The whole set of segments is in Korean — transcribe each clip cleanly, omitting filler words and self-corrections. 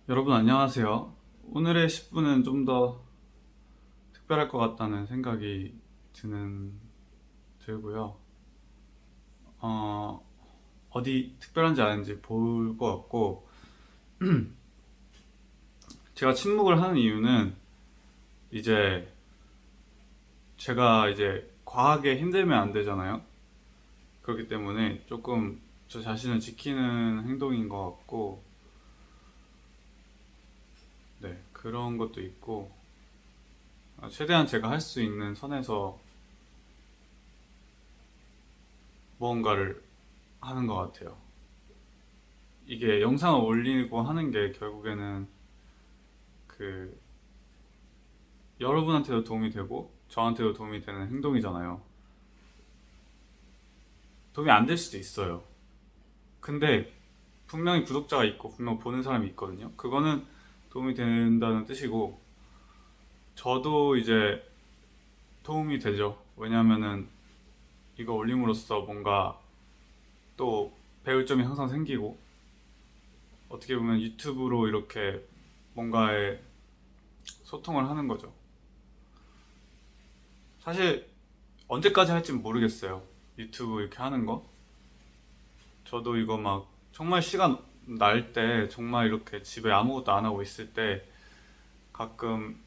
여러분 안녕하세요. 오늘의 10분은 좀 더 특별할 것 같다는 생각이 들고요. 어, 어디 특별한지 아닌지 볼 것 같고, 제가 침묵을 하는 이유는 이제 제가 이제 과하게 힘들면 안 되잖아요. 그렇기 때문에 조금 저 자신을 지키는 행동인 것 같고, 네, 그런 것도 있고, 최대한 제가 할 수 있는 선에서 무언가를 하는 것 같아요. 이게 영상을 올리고 하는 게 결국에는 그 여러분한테도 도움이 되고 저한테도 도움이 되는 행동이잖아요. 도움이 안 될 수도 있어요. 근데 분명히 구독자가 있고 분명 보는 사람이 있거든요. 그거는 도움이 된다는 뜻이고, 저도 이제 도움이 되죠. 왜냐하면은 이거 올림으로써 뭔가 또 배울 점이 항상 생기고, 어떻게 보면 유튜브로 이렇게 뭔가의 소통을 하는 거죠. 사실 언제까지 할지는 모르겠어요. 유튜브 이렇게 하는 거. 저도 이거 막 정말 시간 날 때, 정말 이렇게 집에 아무것도 안 하고 있을 때 가끔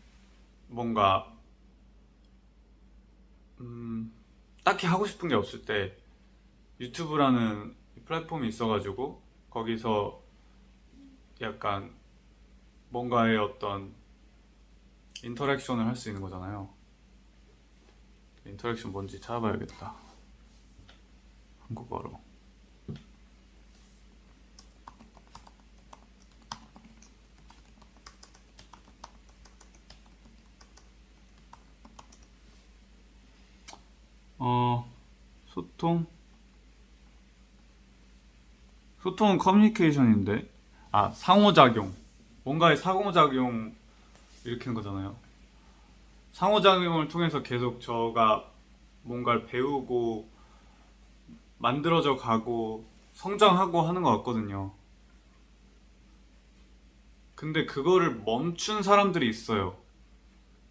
뭔가 음, 딱히 하고 싶은 게 없을 때 유튜브라는 플랫폼이 있어가지고 거기서 약간 뭔가의 어떤 인터랙션을 할 수 있는 거잖아요. 인터랙션 뭔지 찾아봐야겠다. 한국어로. 어, 소통? 소통은 커뮤니케이션인데, 상호작용. 뭔가의 상호작용 일으키는 거잖아요. 상호작용을 통해서 계속 저가 뭔가를 배우고 만들어져 가고 성장하고 하는 것 같거든요. 근데 그거를 멈춘 사람들이 있어요.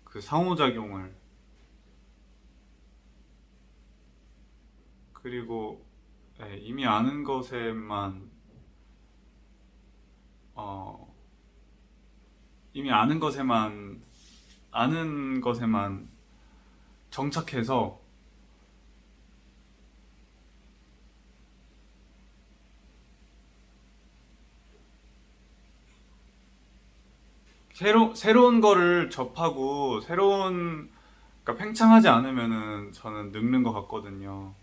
그 상호작용을. 그리고 이미 아는 것에만 어, 이미 아는 것에만 정착해서 새로운 거를 접하고 그러니까 팽창하지 않으면은 저는 늙는 것 같거든요.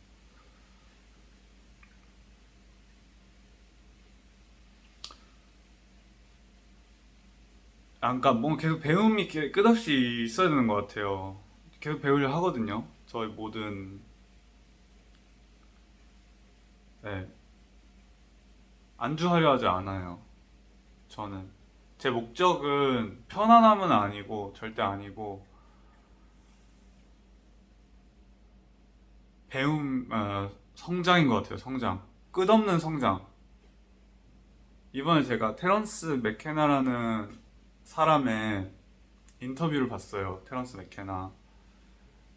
그러니까 뭔가 계속 배움이 끝없이 있어야 되는 것 같아요. 계속 배우려 하거든요. 저희 모든, 네, 안주하려 하지 않아요. 저는 제 목적은 편안함은 아니고 절대 아니고 성장인 것 같아요. 성장, 끝없는 성장. 이번에 제가 테런스 맥케나라는 사람의 인터뷰를 봤어요. 테런스 맥케나.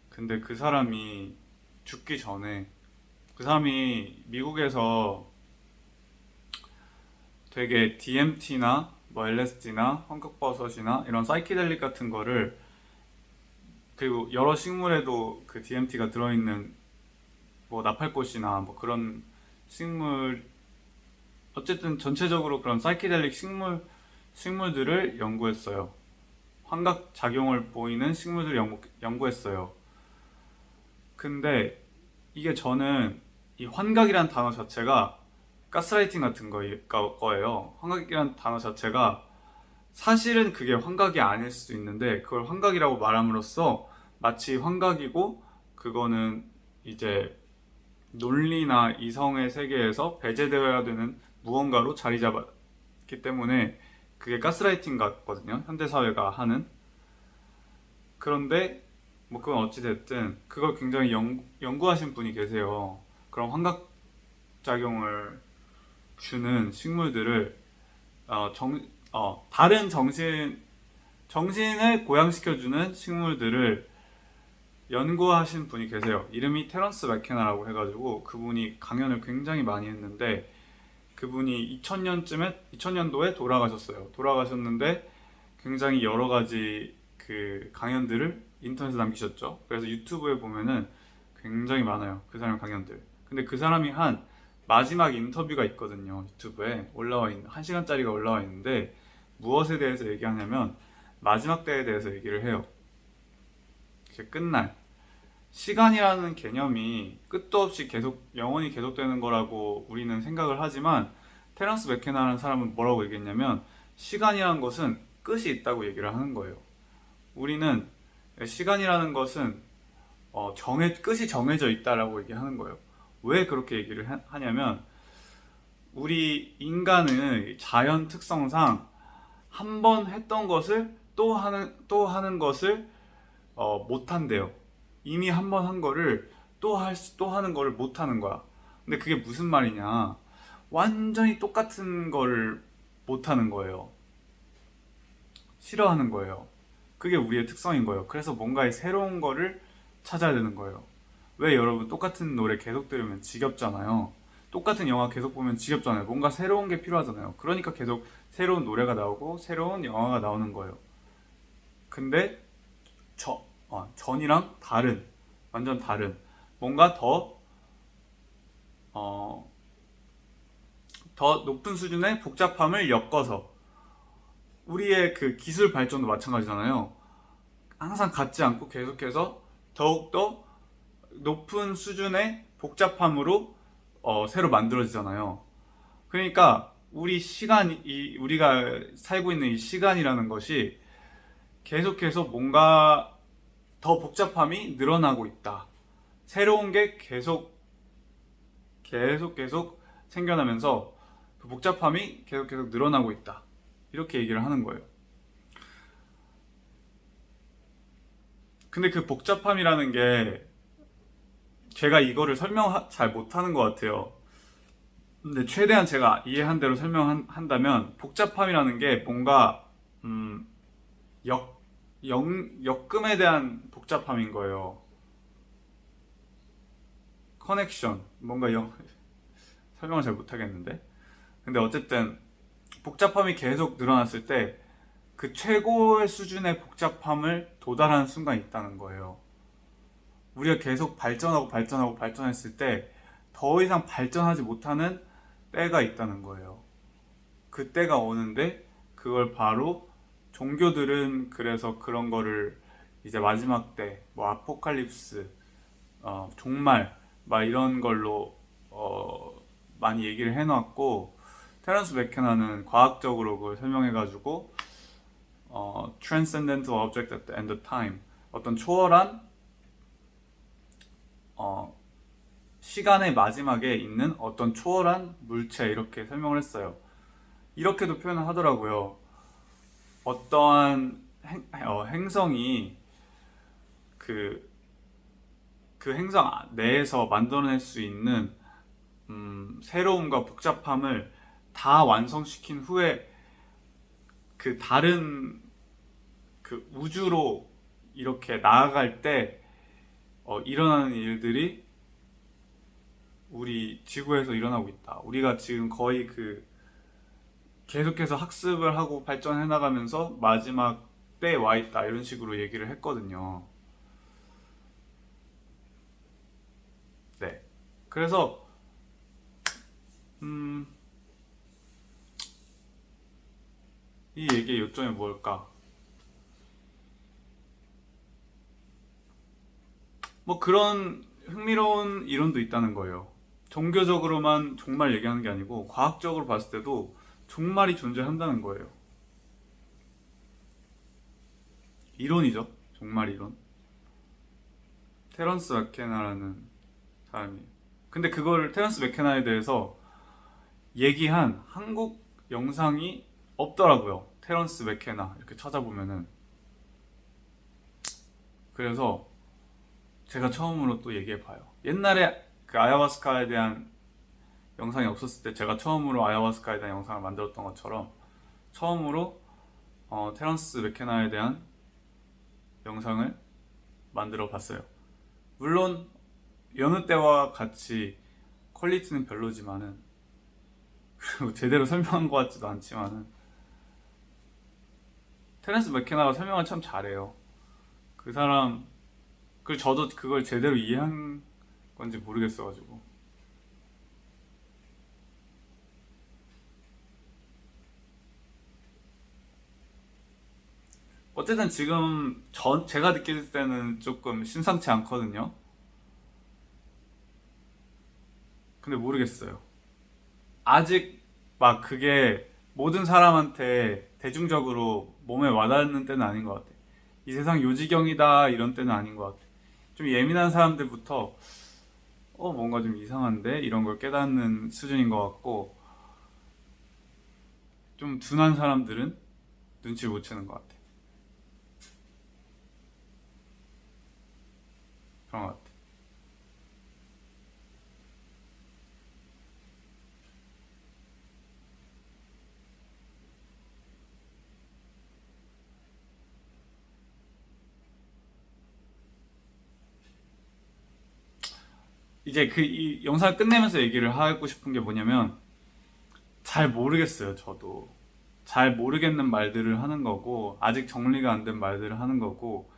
근데 그 사람이 죽기 전에, 그 사람이 미국에서 되게 DMT나 뭐 LSD나 황각버섯이나 이런 사이키델릭 같은 거를, 그리고 여러 식물에도 그 DMT가 들어있는 뭐 나팔꽃이나 뭐 그런 식물, 어쨌든 전체적으로 그런 사이키델릭 식물들을 연구했어요. 환각 작용을 보이는 식물들을 연구했어요. 근데 이게 저는 이 환각이란 단어 자체가 가스라이팅 같은 거예요. 환각이란 단어 자체가 사실은 그게 환각이 아닐 수도 있는데, 그걸 환각이라고 말함으로써 마치 환각이고 그거는 이제 논리나 이성의 세계에서 배제되어야 되는 무언가로 자리 잡았기 때문에 그게 가스라이팅 같거든요. 현대사회가 하는. 그런데 뭐 그건 어찌됐든 그걸 굉장히 연구하신 분이 계세요. 그런 환각작용을 주는 식물들을 다른 정신을 고양시켜주는 식물들을 연구하신 분이 계세요. 이름이 테런스 맥케나라고 해가지고 그분이 강연을 굉장히 많이 했는데 그분이 2000년도에 돌아가셨어요. 돌아가셨는데 굉장히 여러 가지 그 강연들을 인터넷에 남기셨죠. 그래서 유튜브에 보면은 굉장히 많아요. 그 사람 강연들. 근데 그 사람이 한 마지막 인터뷰가 있거든요. 유튜브에 올라와 있는 1시간짜리가 올라와 있는데 무엇에 대해서 얘기하냐면 마지막 때에 대해서 얘기를 해요. 이제 끝날 시간이라는 개념이 끝도 없이 계속 영원히 계속되는 거라고 우리는 생각을 하지만 테런스 맥케나라는 사람은 뭐라고 얘기했냐면 시간이라는 것은 끝이 있다고 얘기를 하는 거예요. 우리는 시간이라는 것은 끝이 정해져 있다라고 얘기하는 거예요. 왜 그렇게 얘기를 하냐면 우리 인간의 자연 특성상 한 번 했던 것을 또 하는 것을 못 한대요. 이미 한 번 한 거를 또 하는 거를 못 하는 거야. 근데 그게 무슨 말이냐? 완전히 똑같은 거를 못 하는 거예요. 싫어하는 거예요. 그게 우리의 특성인 거예요. 그래서 뭔가의 새로운 거를 찾아야 되는 거예요. 왜 여러분 똑같은 노래 계속 들으면 지겹잖아요. 똑같은 영화 계속 보면 지겹잖아요. 뭔가 새로운 게 필요하잖아요. 그러니까 계속 새로운 노래가 나오고 새로운 영화가 나오는 거예요. 근데 전이랑 완전 다른 뭔가 어, 더 높은 수준의 복잡함을 엮어서 우리의 그 기술 발전도 마찬가지잖아요. 항상 같지 않고 계속해서 더욱더 높은 수준의 복잡함으로 새로 만들어지잖아요. 그러니까 우리가 살고 있는 이 시간이라는 것이 계속해서 뭔가 더 복잡함이 늘어나고 있다. 새로운 게 계속 생겨나면서 그 복잡함이 계속 늘어나고 있다. 이렇게 얘기를 하는 거예요. 근데 그 복잡함이라는 게 제가 이거를 잘 못하는 것 같아요. 근데 최대한 제가 이해한 대로 설명한다면 복잡함이라는 게 뭔가 역, 역금에 대한 복잡함인 거예요. 커넥션 뭔가 설명을 잘 못하겠는데 근데 어쨌든 복잡함이 계속 늘어났을 때 그 최고의 수준의 복잡함을 도달하는 순간이 있다는 거예요. 우리가 계속 발전했을 때 더 이상 발전하지 못하는 때가 있다는 거예요. 그 때가 오는데 그걸 바로 종교들은 그래서 그런 거를 이제 마지막 때, 뭐 아포칼립스, 종말, 막 이런 걸로 많이 얘기를 해놨고 테런스 맥케나는 과학적으로 그걸 설명해가지고 transcendental object at the end of time 어떤 초월한 시간의 마지막에 있는 어떤 초월한 물체 이렇게 설명을 했어요. 이렇게도 표현을 하더라고요. 어떠한 행성이 그 행성 내에서 만들어낼 수 있는 새로움과 복잡함을 다 완성시킨 후에 그 다른 그 우주로 이렇게 나아갈 때 일어나는 일들이 우리 지구에서 일어나고 있다. 우리가 지금 거의 계속해서 학습을 하고 발전해 나가면서 마지막 때에 와 있다. 이런 식으로 얘기를 했거든요. 네. 그래서 이 얘기의 요점이 뭘까? 뭐 그런 흥미로운 이론도 있다는 거예요. 종교적으로만 종말 얘기하는 게 아니고 과학적으로 봤을 때도 종말이 존재한다는 거예요. 이론이죠. 종말 이론. 테런스 맥케나라는 사람이. 근데 그걸 테런스 맥케나에 대해서 얘기한 한국 영상이 없더라고요. 테런스 맥케나 이렇게 찾아보면은. 그래서 제가 처음으로 또 얘기해봐요. 옛날에 그 아야와스카에 대한 영상이 없었을 때 제가 처음으로 아야와스카에 대한 영상을 만들었던 것처럼 처음으로 테런스 맥케나에 대한 영상을 만들어 봤어요. 물론 여느 때와 같이 퀄리티는 별로지만은 그리고 제대로 설명한 것 같지도 않지만은 테런스 맥케나가 설명을 참 잘해요. 그 사람 그리고 저도 그걸 제대로 이해한 건지 모르겠어가지고 어쨌든 지금 제가 느낄 때는 조금 심상치 않거든요. 근데 모르겠어요. 아직 막 그게 모든 사람한테 대중적으로 몸에 와닿는 때는 아닌 것 같아. 이 세상 요지경이다 이런 때는 아닌 것 같아. 좀 예민한 사람들부터 뭔가 좀 이상한데 이런 걸 깨닫는 수준인 것 같고 좀 둔한 사람들은 눈치를 못 채는 것 같아. 그런 것 같아. 이제 이 영상 끝내면서 얘기를 하고 싶은 게 뭐냐면 잘 모르겠어요. 저도 잘 모르겠는 말들을 하는 거고 아직 정리가 안 된 말들을 하는 거고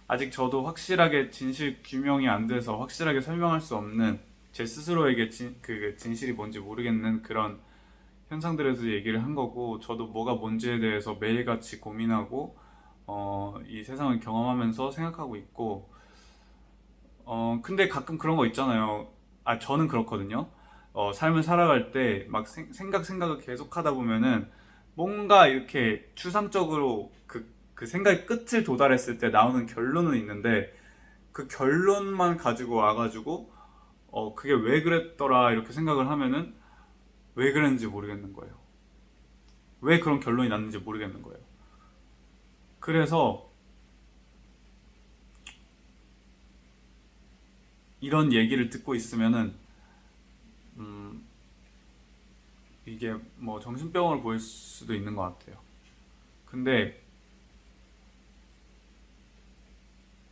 아직 저도 확실하게 진실 규명이 안 돼서 확실하게 설명할 수 없는 제 스스로에게 그 진실이 뭔지 모르겠는 그런 현상들에 대해서 얘기를 한 거고 저도 뭐가 뭔지에 대해서 매일같이 고민하고 이 세상을 경험하면서 생각하고 있고 근데 가끔 그런 거 있잖아요. 저는 그렇거든요. 삶을 살아갈 때 막 생각을 계속 하다 보면은 뭔가 이렇게 추상적으로 그 생각의 끝을 도달했을 때 나오는 결론은 있는데 그 결론만 가지고 와가지고 그게 왜 그랬더라 이렇게 생각을 하면은 왜 그랬는지 모르겠는 거예요. 왜 그런 결론이 났는지 모르겠는 거예요. 그래서 이런 얘기를 듣고 있으면은 음, 이게 뭐 정신병으로 보일 수도 있는 것 같아요. 근데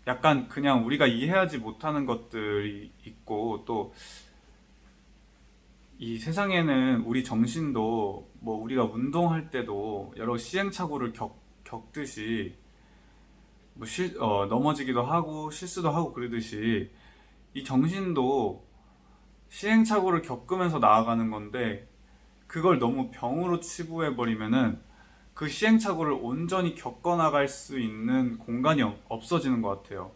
약간 그냥 우리가 이해하지 못하는 것들이 있고 또 이 세상에는 우리 정신도 뭐 우리가 운동할 때도 여러 시행착오를 겪듯이 뭐 넘어지기도 하고 실수도 하고 그러듯이 이 정신도 시행착오를 겪으면서 나아가는 건데 그걸 너무 병으로 치부해 버리면은 그 시행착오를 온전히 겪어나갈 수 있는 공간이 없어지는 것 같아요.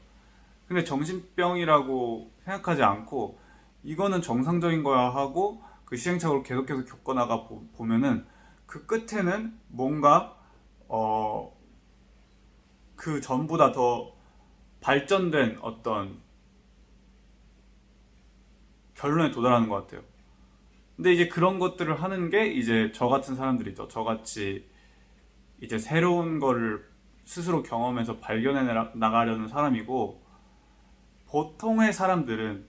근데 정신병이라고 생각하지 않고 이거는 정상적인 거야 하고 그 시행착오를 계속해서 겪어나가 보면은 그 끝에는 뭔가 어, 그 전보다 더 발전된 어떤 결론에 도달하는 것 같아요. 근데 이제 그런 것들을 하는 게 이제 저 같은 사람들이죠. 저같이 이제 새로운 거를 스스로 경험해서 발견해 나가려는 사람이고 보통의 사람들은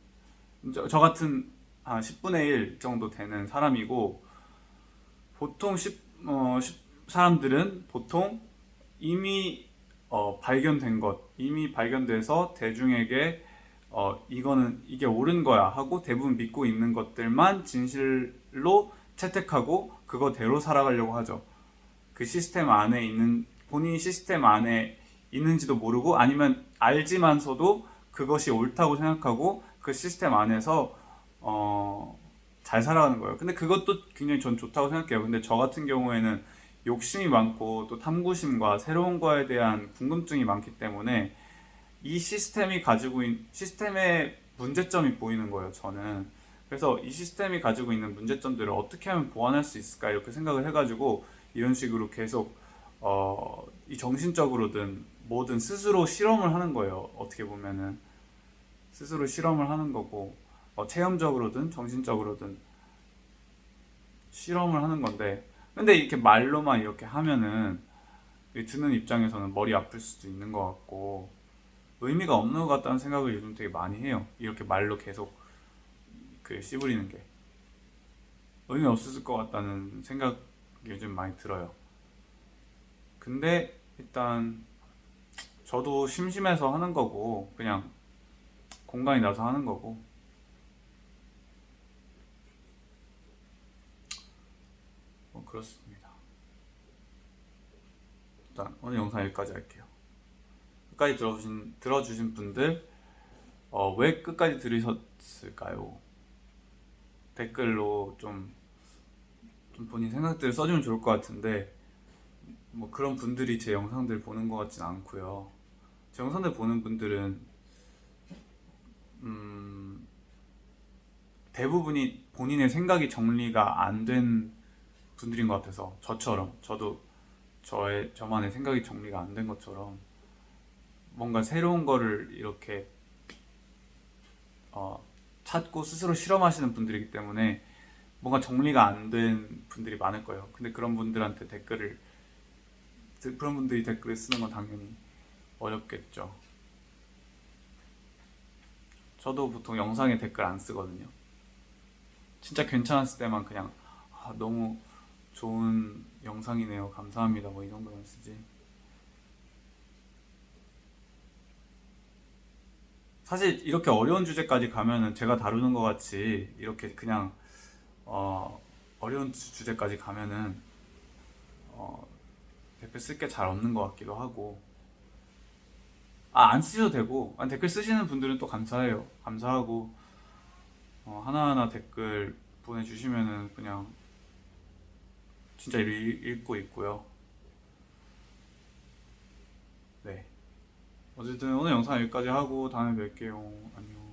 저 같은 한 10분의 1 정도 되는 사람이고 보통 사람들은 보통 이미 발견된 것, 이미 발견돼서 대중에게 이거는 이게 옳은 거야 하고 대부분 믿고 있는 것들만 진실로 채택하고 그거대로 살아가려고 하죠. 그 시스템 안에 있는 본인이 시스템 안에 있는지도 모르고 아니면 알지만서도 그것이 옳다고 생각하고 그 시스템 안에서 어, 잘 살아가는 거예요. 근데 그것도 굉장히 전 좋다고 생각해요. 근데 저 같은 경우에는 욕심이 많고 또 탐구심과 새로운 거에 대한 궁금증이 많기 때문에 이 시스템의 문제점이 보이는 거예요, 저는. 그래서 이 시스템이 가지고 있는 문제점들을 어떻게 하면 보완할 수 있을까 이렇게 생각을 해가지고 이런 식으로 계속 이 정신적으로든 뭐든 스스로 실험을 하는 거예요. 어떻게 보면은 스스로 실험을 하는 거고 체험적으로든 정신적으로든 실험을 하는 건데 근데 이렇게 말로만 이렇게 하면은 듣는 입장에서는 머리 아플 수도 있는 것 같고 의미가 없는 것 같다는 생각을 요즘 되게 많이 해요. 이렇게 말로 계속 그 씨부리는 게 의미 없을 것 같다는 생각이 요즘 많이 들어요. 근데 일단 저도 심심해서 하는 거고, 그냥 공간이 나서 하는 거고, 뭐 그렇습니다. 일단 오늘 영상 여기까지 할게요. 끝까지 들어주신 분들, 왜 끝까지 들으셨을까요? 댓글로 좀 본인 생각들을 써주면 좋을 것 같은데, 뭐 그런 분들이 제 영상들 보는 것 같진 않고요. 제 영상들 보는 분들은 음, 대부분이 본인의 생각이 정리가 안 된 분들인 것 같아서, 저도 저만의 생각이 정리가 안 된 것처럼 뭔가 새로운 거를 이렇게 어, 찾고 스스로 실험하시는 분들이기 때문에 뭔가 정리가 안 된 분들이 많을 거예요. 근데 그런 분들이 댓글을 쓰는 건 당연히 어렵겠죠. 저도 보통 영상에 댓글 안 쓰거든요. 진짜 괜찮았을 때만 그냥 너무 좋은 영상이네요. 감사합니다. 뭐 이 정도만 쓰지. 사실 이렇게 어려운 주제까지 가면은 제가 다루는 것 같이 이렇게 그냥 어려운 주제까지 가면은 어, 댓글 쓸 게 잘 없는 것 같기도 하고, 안 쓰셔도 되고, 댓글 쓰시는 분들은 또 감사해요. 감사하고 하나하나 댓글 보내주시면은 그냥 진짜 읽고 있고요. 네. 어쨌든 오늘 영상 여기까지 하고 다음에 뵐게요. 안녕.